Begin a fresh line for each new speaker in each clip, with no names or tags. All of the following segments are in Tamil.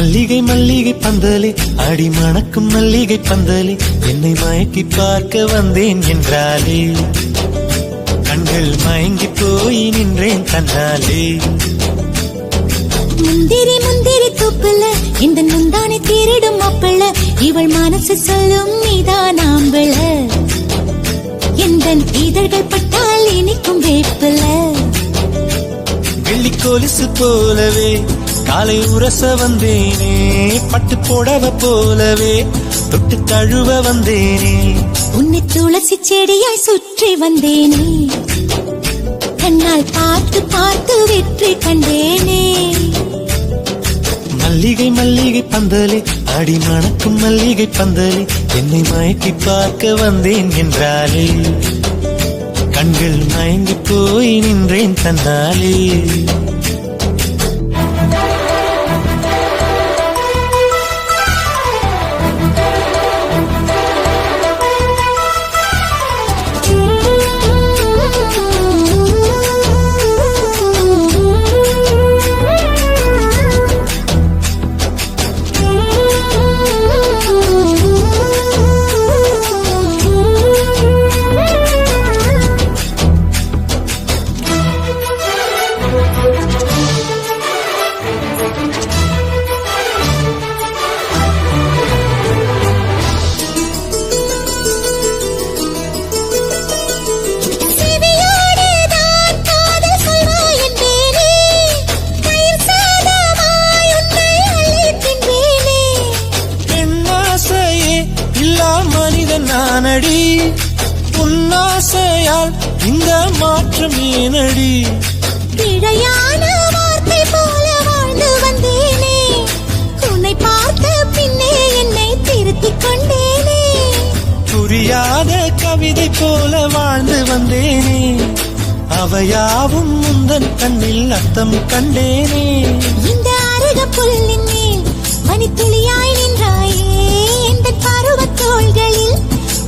மல்லிகை மல்லிகை பந்தலே அடி மணக்கும் மல்லிகை பந்தலே என்னை மயக்கி பார்க்க வந்தேன் என்றாலே கண்கள் மயங்கி போய் நின்றேன் தன்னாலே.
முந்திரி முந்திரி தூப்புல இந்த முந்தானை தேரிடும் மாப்பிள்ள இவள் மனசு சொல்லும் நீதான் ஆம்பிள எந்த இதழ்கள் பட்டால் இனிக்கும் வேப்பில.
வெள்ளி கொலுசு போலவே காலை உரச வந்தேனே பட்டு போடவ போலவே தொட்டு தழுவ வந்தேனே
உன்னை துளசி செடியாய் சுற்றி வந்தேனே கண்ணால் பார்த்து பார்த்து வெற்றி கண்டேனே.
மல்லிகை மல்லிகை பந்தலே அடி மணக்கும் மல்லிகை பந்தலே என்னை மயக்கி பார்க்க வந்தேன் என்றாலே கண்கள் மயங்கி போய் நின்றேன் தன்னாலே. நானடி உன்னாசையால் இந்த மாற்றம் ஏனடி
இழையான வார்த்தை போல வாழ்ந்து வந்தேனே உன்னை பார்த்த பின்னே என்னை திருத்திக் கொண்டேனே
புரியாத கவிதை போல வாழ்ந்து வந்தேனே அவையாவும் முந்தன் கண்ணில் அர்த்தம் கண்டேனே.
இந்த அருக புல்லின் மேல் பனித்துளியாய் நின்றாயே இந்த பருவத் தோள்களில்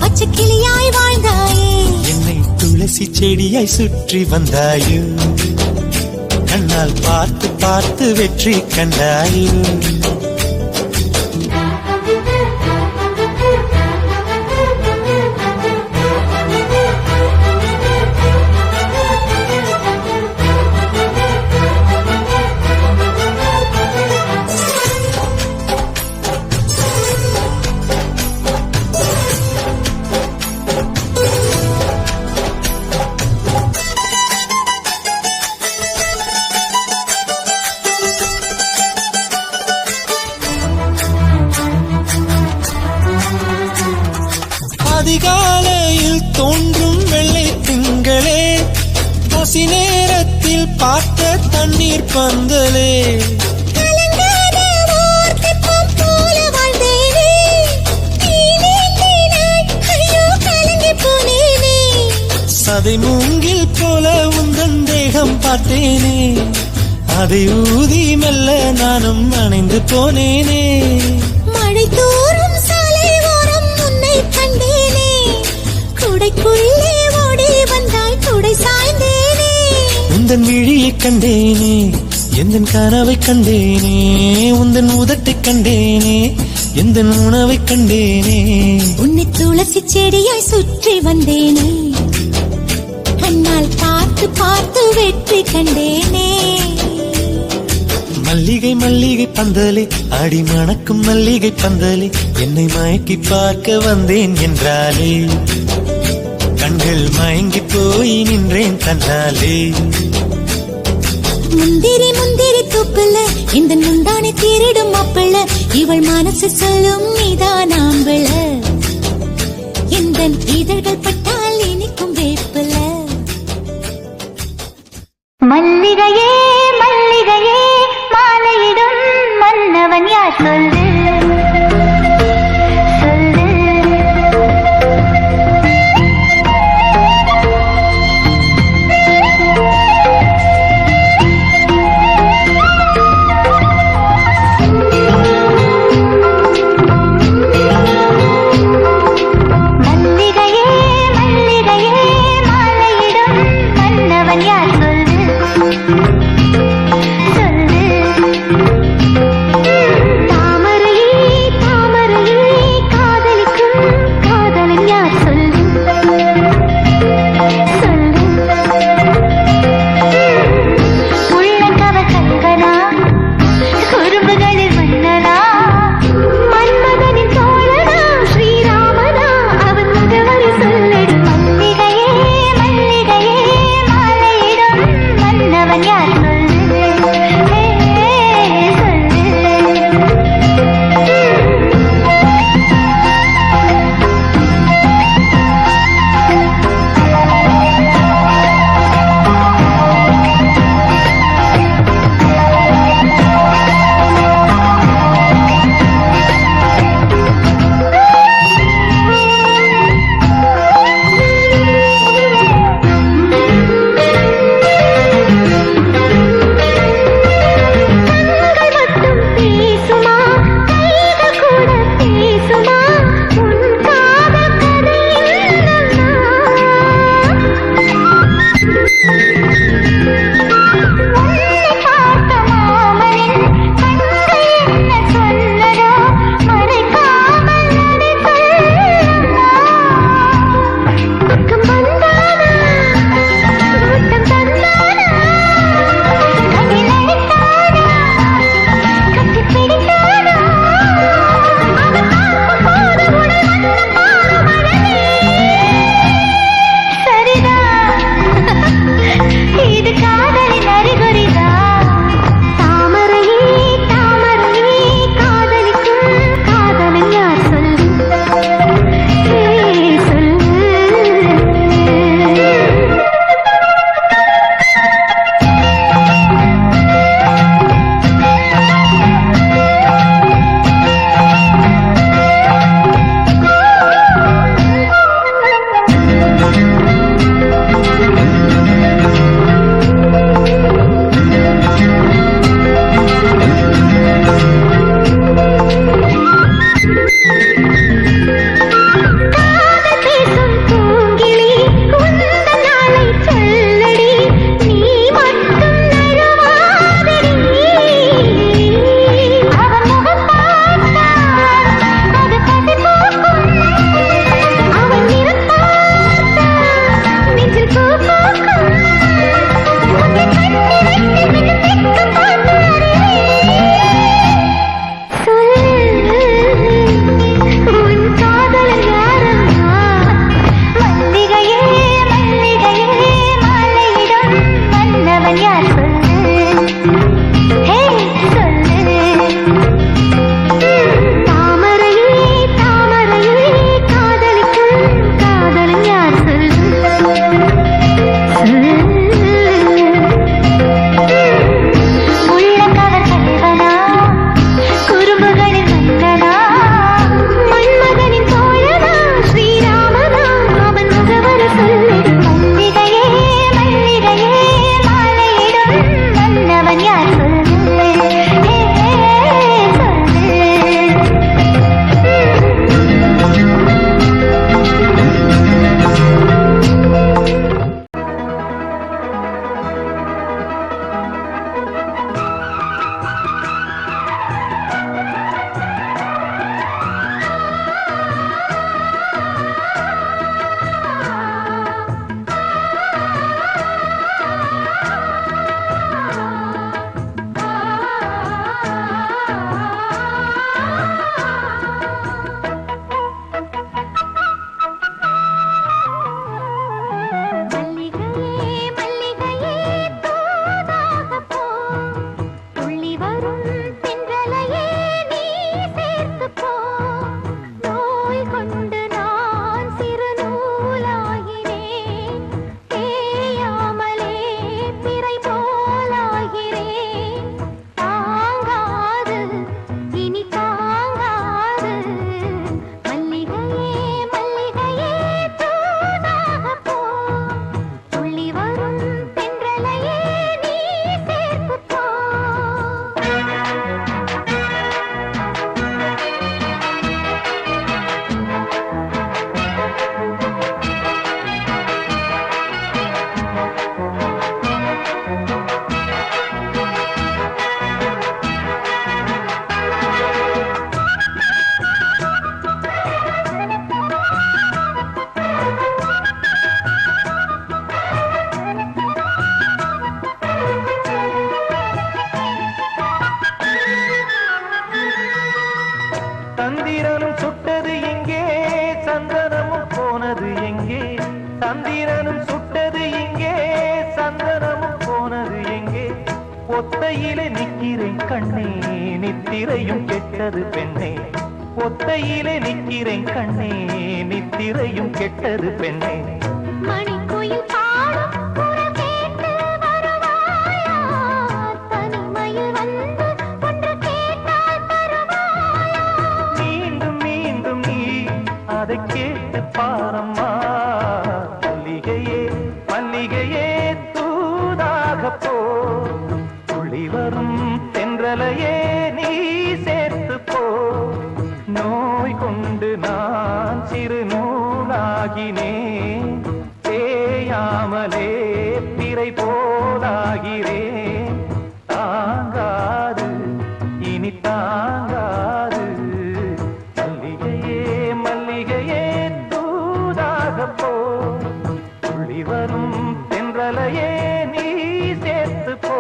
பச்சை கிளியாய் வாழ்ந்தாயே
என்னை துளசி செடியாய் சுற்றி வந்தாயோ கண்ணால் பார்த்து பார்த்து வெற்றி கண்டாயோ. அதிகாலையில் தோன்றும் வெள்ளை திங்களே பசி நேரத்தில் பார்த்த தண்ணீர் பந்தலே சதை மூங்கில் போல உந்தன் தேகம் பார்த்தேனே அதை ஊதி மெல்ல நானும் அணைந்து போனேனே.
மழை தூரும் சாலை ஓரம் உன்னை கண்டேனே குடைக்குள்ளே ஓடி வந்தாய் குடை சாய்ந்தேனே
உந்தன் விழியை கண்டேனே எந்தன் கனவை கண்டேனே உந்தன் உதட்டை கண்டேனே எந்தன் உணவை கண்டேனே.
உன்னை துளசி செடியாய் சுற்றி வந்தேனே கண்ணால் பார்த்து பார்த்து வெற்றி கண்டேனே.
மல்லிகை மல்லிகை பந்தலே அடி மணக்கும் மல்லிகை பந்தலே என்னை மயக்கி பார்க்க வந்தேன் என்றாலே கண்கள் மயங்கி போய் நின்றேன் தன்னாலே.
முந்திரி முந்திரி தூப்புல இந்த முந்தானை தேரிடும் மாப்பிள்ள இவள் மனசு சொல்லும் நீதான் ஆம்பிள எந்த இதழ்கள் பட்டால் இனிக்கும் வேப்பில. மல்லிகையே மல்லிகையே மாலையிடும் மன்னவன் யார் சொல்லு சொல்லு
நித்திரையும் கெட்டது பெண்ணே, ஒத்தையிலே நிக்கிறேன் கண்ணே, நித்திரையும் கெட்டது பெண்ணே.
மணிக்குயில் பாடும் குரல் கேட்டு வருவாயா, தனிமையில் வந்து ஒன்று கேட்டால் தருவாயா.
மீண்டும் மீண்டும் நீ அதை கேட்டு பாரம்மா, மல்லிகையே மல்லிகையே தூதாக போ, துள்ளி வரும் தென்றலையே நீ சேர்த்து போ. நோய் கொண்டு நான் சிறு நூலாகினேன், தேயாமலே பிறை போலாகிறேன். தாங்காது இனி தாங்காது, மல்லிகையே மல்லிகையே தூதாக போ, துள்ளி வரும் தென்றலையே நீ சேர்த்து போ.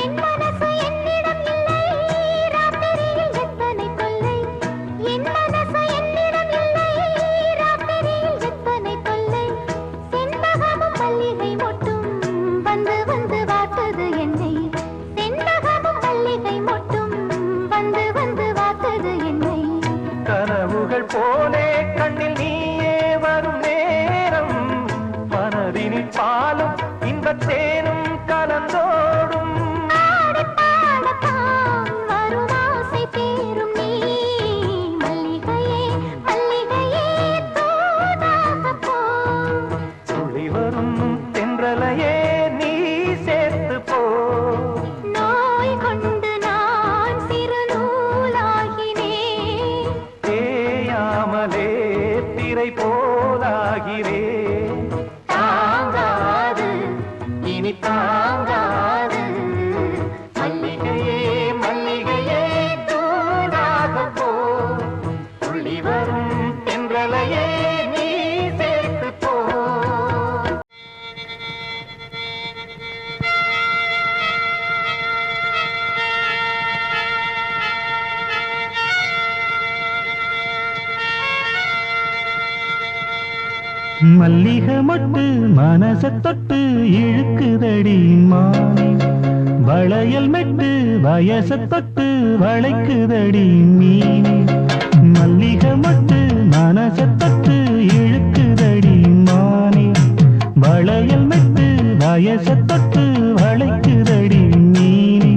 என் மனசு என்னிடம் இல்லை, ராத்திரியில் எத்தனை தொல்லை. என் மனசு என்னிடம் இல்லை, ராத்திரியில் எத்தனை தொல்லை. செண்பகமும் மல்லிகை மொட்டும் வந்து வந்து வார்த்தது என்னை, செண்பகமும் மல்லிகை மொட்டும் வந்து வந்து வார்த்தது என்னை.
கனவுகள் போலே கண்ணில் நீயே வரும் நேரம், மனதினில் பாலும் இன்பத்தேனும் கலந்தோடும்.
ஆடிப் பாடத்தான் வரும் ஆசை தீரும் நீ, மல்லிகையே மல்லிகையே தூதாக போ.
துள்ளி வரும் தென்றலையே நீ சேர்த்து போ.
நோய் கொண்டு நான் சிறு நூலாகினேன்,
தேயாமலே திரை போலாகிறேன். தாங்காது இனி தாங்காது, மல்லிகையே மல்லிகையே தூதாக போ, துள்ளி வரும் தென்றலையே நீ சேர்த்து போ. மல்லிகை மொட்டு மனச தொட்டு இழுக்குதடி மானே, வளையல் மெட்டு வயச தொட்டு வளைக்குதடி மீனே. மல்லிகை மொட்டு மனச தொட்டு இழுக்குதடி மானே, வளையல் மெட்டு வயச தொட்டு வளைக்குதடி மீனே.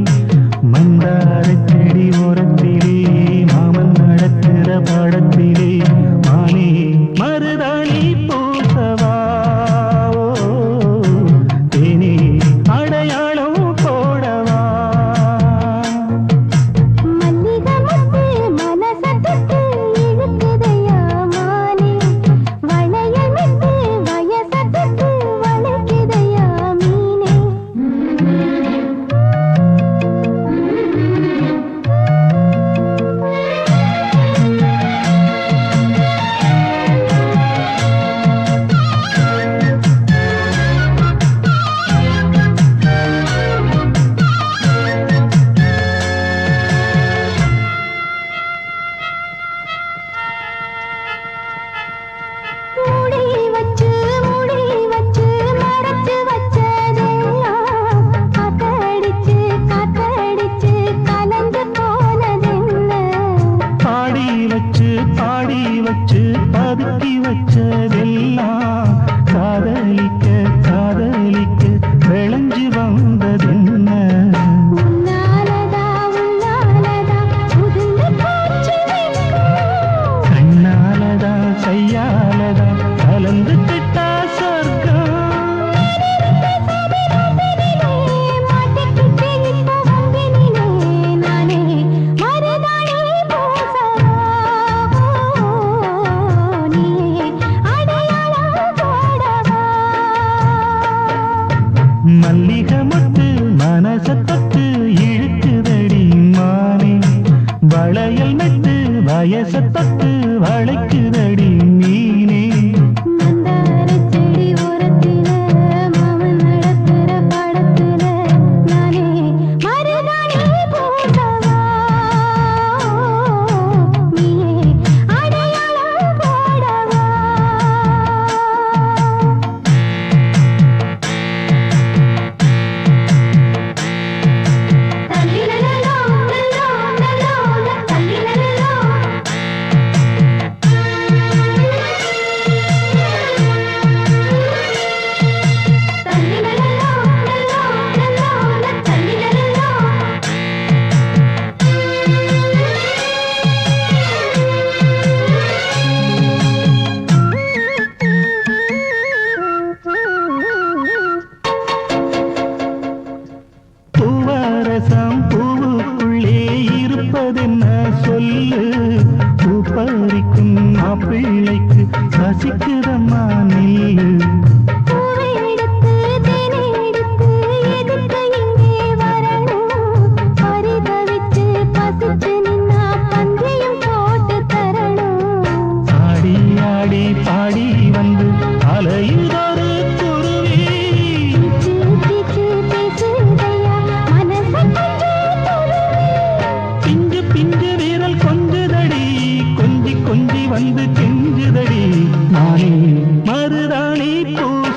மந்தார செடி ஓரத்திலே மாமன் நடக்கிற படத்திலே மானே, மருதாணி பூசவா தேனே, அடையாளம் போடவா.
மல்லிகை மொட்டு மனச தொட்டு இழுக்குதையா மானே,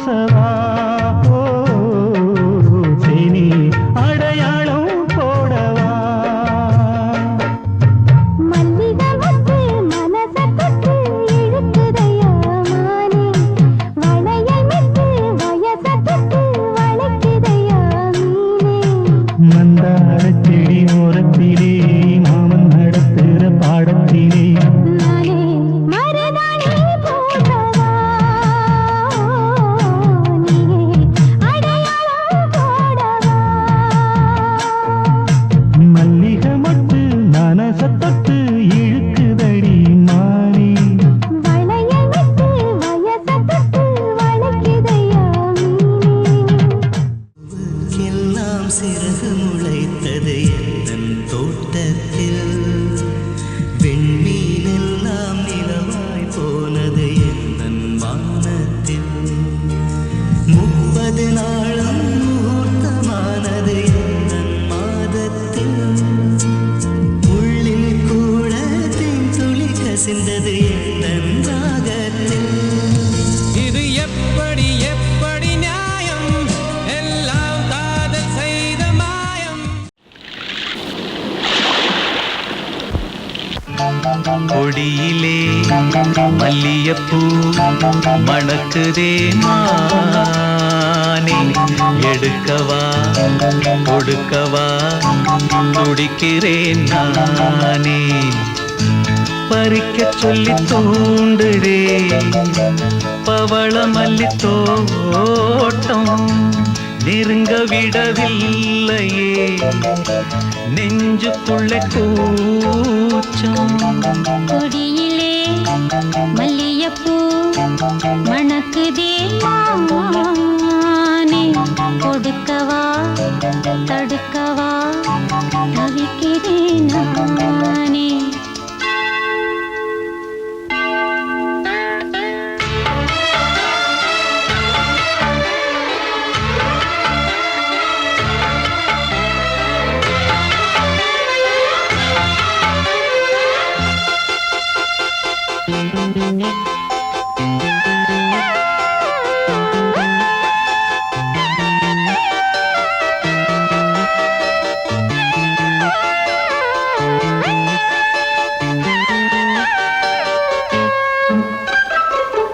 பூசவா ஓ, தேனி அடையாளம் போடவா
மல்லிகை முத்து மனச தொட்டு இழுக்குதையா மானே வளையல் மிட்டு வயச தொட்டு வளைக்குதையா மீனே
மந்தார செடி ஓரத்திலே மாமன் நடத்துற பாடத்திலே
நானே மருதாணி போடவா நீயே அடையாளம் போடவா
மல்லிகை மட்டு மனச தொட்டு இழுக்குதடி மாறி
வளையல் மிட்டு வயச தொட்டு வளைக்குதையா மீனே
எல்லாம் சிறகு முளைத்தது என் தோட்டத்தில் வெண்மீனெல்லாம் நிலவாய் போனது என் வானத்தில் 30 நாளும் முகூர்த்தமானது என் மாதத்தில் உள்ளில் கூட தென்துளி கசிந்தது என் ராகத்தில்
இது எப்படி எப்படி நியாயம் எல்லாம் காதல் செய்த மாயம்
கொடியிலே மல்லியப்பூ மணக்குதே மானே எடுக்கவா கொடுக்கவா துடிக்கிறேன் நானே பறிக்க சொல்லி தூண்டுடே பவள மல்லி தோட்டம் நெருங்க விடவில்லையே நெஞ்சுக்குள்ள கூச்சம்
கொடியிலே மல்லியப்பூ மணக்குதே மானே கொடுக்கவா தடுக்கவா தவிக்கிறேன் நானே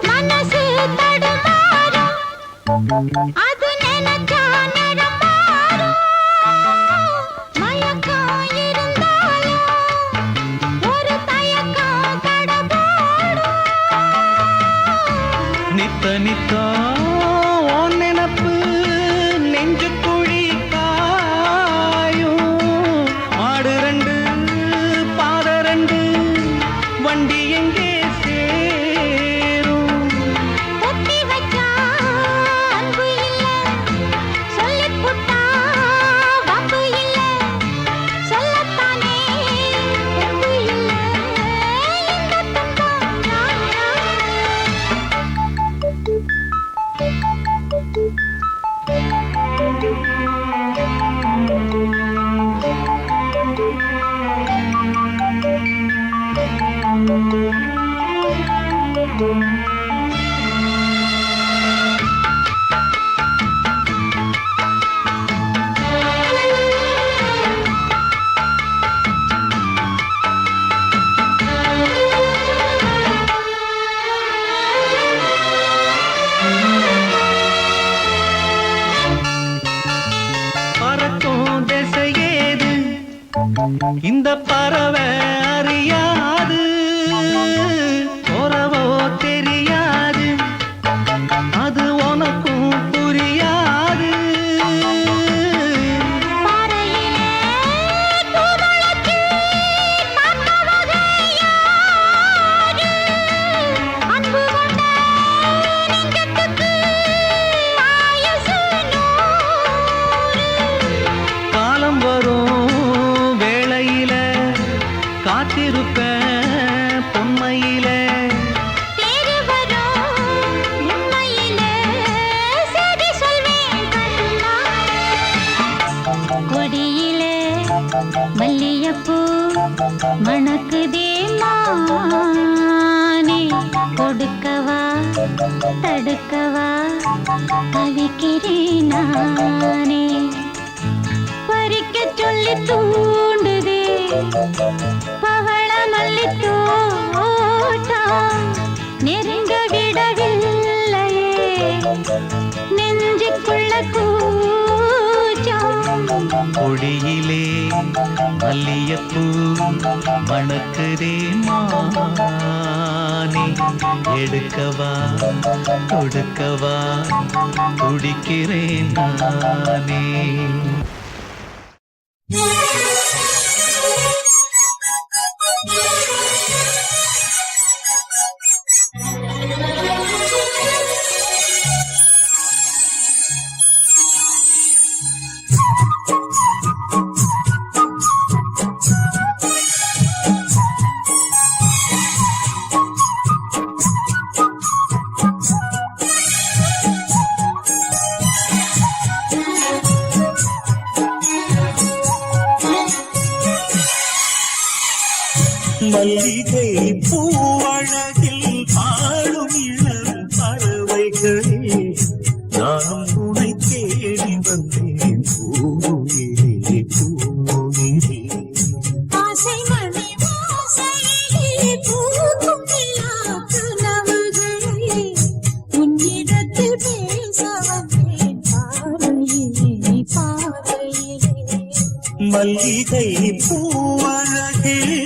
மனசு தடுமாறும் அது நினைச்சா நடமாறும் மயக்கம் இருந்தாலும் ஒரு தயக்கம் தடபோடும்
நித்த நித்தா உன் நினப்பு நெஞ்சு குழி காயும் மாடு ரெண்டு பாத ரெண்டு வண்டி எங்கே சேரும்
ஒட்டி வச்சா அன்பு இல்ல சொல்லிப் புட்டா வம்பு இல்ல சொல்லத்தானே தெம்பு இல்ல இந்த துன்பம்
பறக்கும் திசையேது இந்த பறவை அறியாது உறவோ தெரியாது அது உனக்கும் புரியாது
பாறையிலே பூமுளைச்சு பார்த்தவகை யாரு? அன்பு கொண்ட நெஞ்சத்துக்கு ஆயுசு 100.
காலம் வரும் வேளையில
தவிக்கிறேன் நானே பறிக்க சொல்லி தூண்டுதே பவள மல்லி தோட்டம் நெருங்க விடவில்லையே நெஞ்சுக்குள்ள கூச்சம்
கொடியிலே மல்லியப்பூ மணக்குதே மானே எடுக்கவா கொடுக்கவா துடிக்கிறேன் நானே. மல்லிகை பூவழகில் பாடும் இளம் பறவைகளே நானும் உனை தேடி வந்தேன் பூவிலே பூவிலே
ஆசை மணி வாசையிலே பூக்கும் நிலாக்கனவுகளே உன்னிடத்தில் பேச வந்தேன் பார்வையிலே பார்வையிலே
மல்லிகை பூவழகில்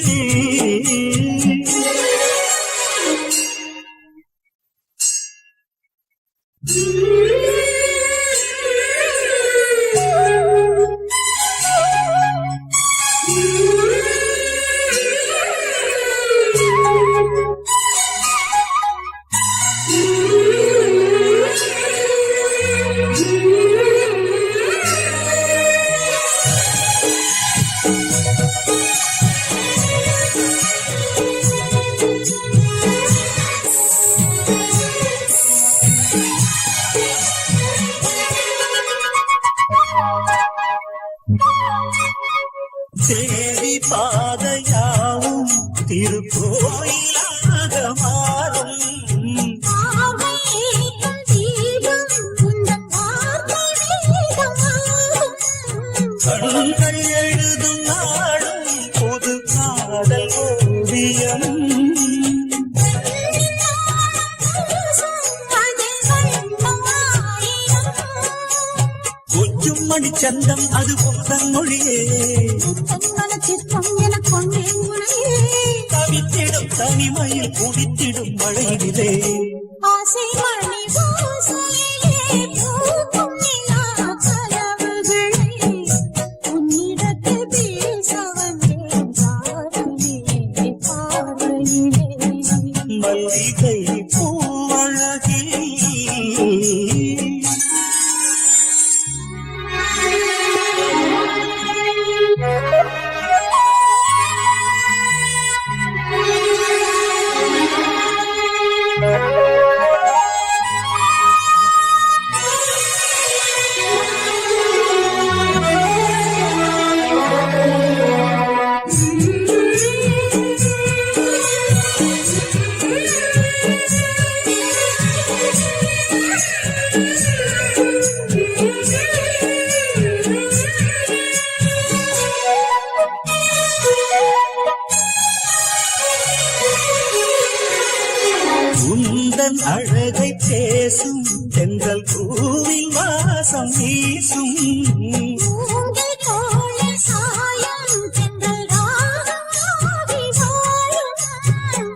தேவி பாதையாவும் திருக்கோயிலாக மாறும் கண்கள் எழுதும் நாடும் பொது காதல் ஓவியம் கொஞ்சம் மணிச்சந்தம் அது பொந்தன் மொழியே தவித்திடும் தனிமையில் குடித்திடும் மழையிலே
ஆசை மணி வாசையிலே பூக்கும் நிலாக்கனவுகளே உன்னிடத்தில் பேச வந்தேன் பார்வையிலே பார்வையிலே
மல்லிகை பூவழகில் உந்தன் அழகை பேசும் தென்றல் பூவின் வாசம் வீசும்
உங்கள் தோளில் சாயம் தென்றல் ராகம் ஆவி வாழும்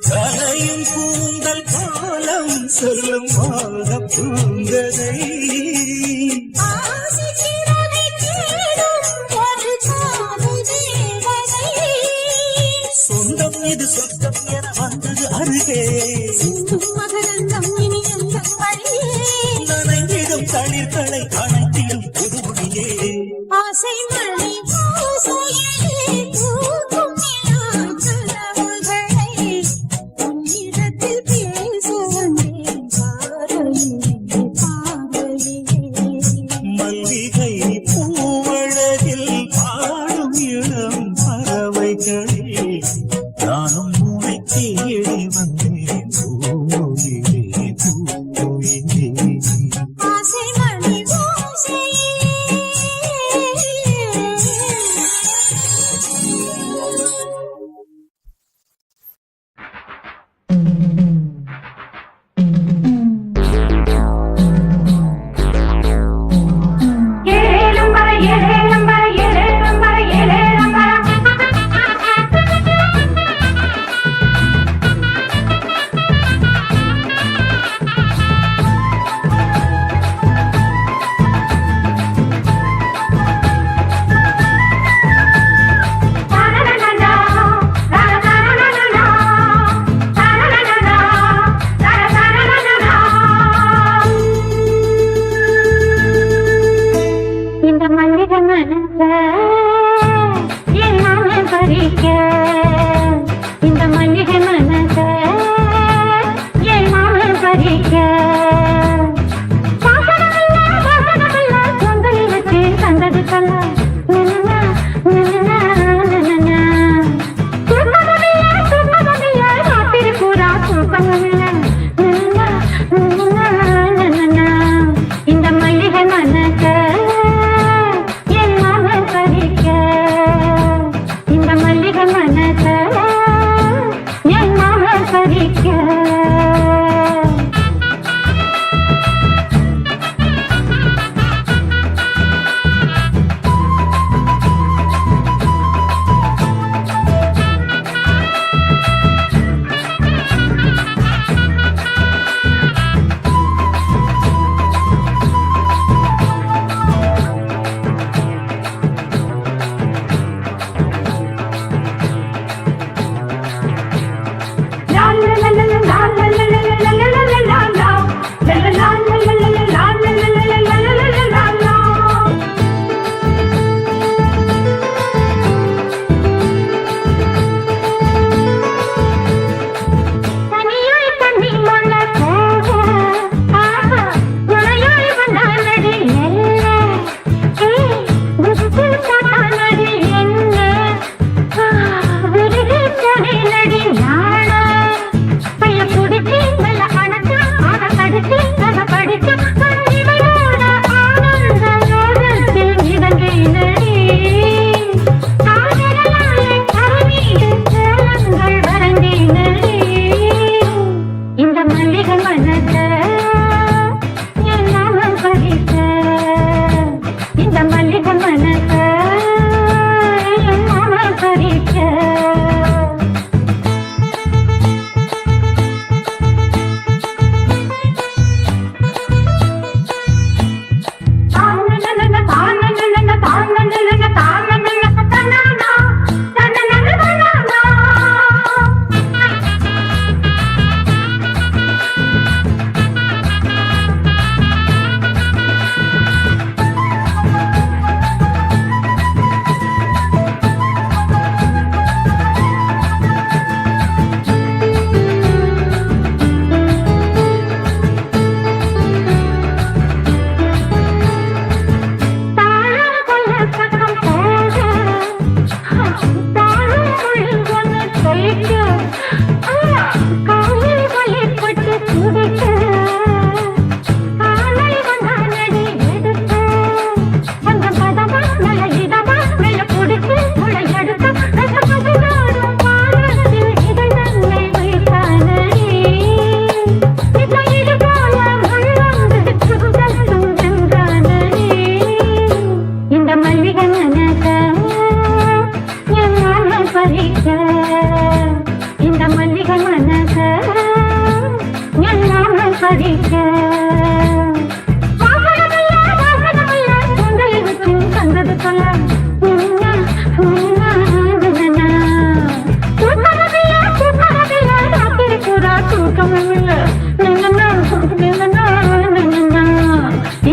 கரையும் கூந்தல் கோலம் சொல்லும் வாழ பூங்கதை
ஆசை சிறகை தேடும் ஒரு காதல் தேவதை
சொந்தம் இது சொந்தம் என வந்தது அருகே
சிந்தும் மகரந்தம் இனி எந்தன் வழியே
நனைந்திடும் தளிர்களை அணைத்திடும் புதுமொழியே
ஆசை மணி வாசையிலே பூக்கும் நிலாக்கனவுகளே உன்னிடத்தில் பேச வந்தேன் பார்வையிலே பார்வையிலே தந்தது கல்ல இந்த மல்லிகை மனக்க என் மகன் பறிக்க இந்த மல்லிகை மனக்க என் மகன் பறிக்க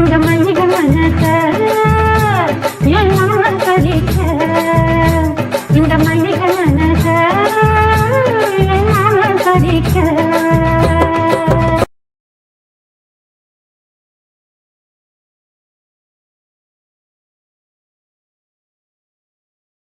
இந்த மல்லிகை மனக்க என் மகன் பறிக்க இந்த மல்லிகை மனக்க என் மகன் பறிக்க